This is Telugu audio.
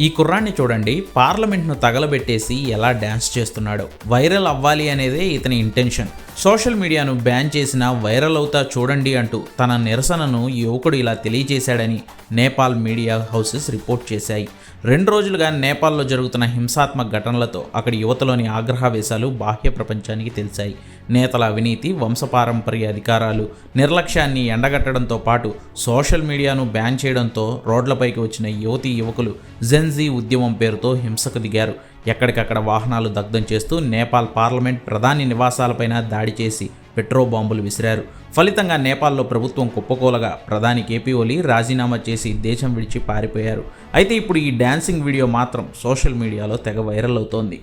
ఈ కుర్రాన్ని చూడండి, పార్లమెంట్ను తగలబెట్టేసి ఎలా డ్యాన్స్ చేస్తున్నాడో. వైరల్ అవ్వాలి అనేదే ఇతని ఇంటెన్షన్. సోషల్ మీడియాను బ్యాన్ చేసినా వైరల్ అవుతా చూడండి అంటూ తన నిరసనను యువకుడు ఇలా తెలియజేశాడని నేపాల్ మీడియా హౌసెస్ రిపోర్ట్ చేశాయి. 2 రోజులుగా నేపాల్లో జరుగుతున్న హింసాత్మక ఘటనలతో అక్కడి యువతలోని ఆగ్రహావేశాలు బాహ్య ప్రపంచానికి తెలిసాయి. నేతల అవినీతి, వంశపారంపర్య అధికారాలు, నిర్లక్ష్యాన్ని ఎండగట్టడంతో పాటు సోషల్ మీడియాను బ్యాన్ చేయడంతో రోడ్లపైకి వచ్చిన యువతీ యువకులు జెన్జీ ఉద్యమం పేరుతో హింసకు దిగారు. ఎక్కడికక్కడ వాహనాలు దగ్ధం చేస్తూ నేపాల్ పార్లమెంట్ ప్రధాని నివాసాలపైన దాడి చేసి పెట్రో బాంబులు విసిరారు. ఫలితంగా నేపాల్లో ప్రభుత్వం కుప్పకూలగా ప్రధాని కేపీ ఓలీ రాజీనామా చేసి దేశం విడిచి పారిపోయారు. అయితే ఇప్పుడు ఈ డాన్సింగ్ వీడియో మాత్రం సోషల్ మీడియాలో తెగ వైరల్ అవుతోంది.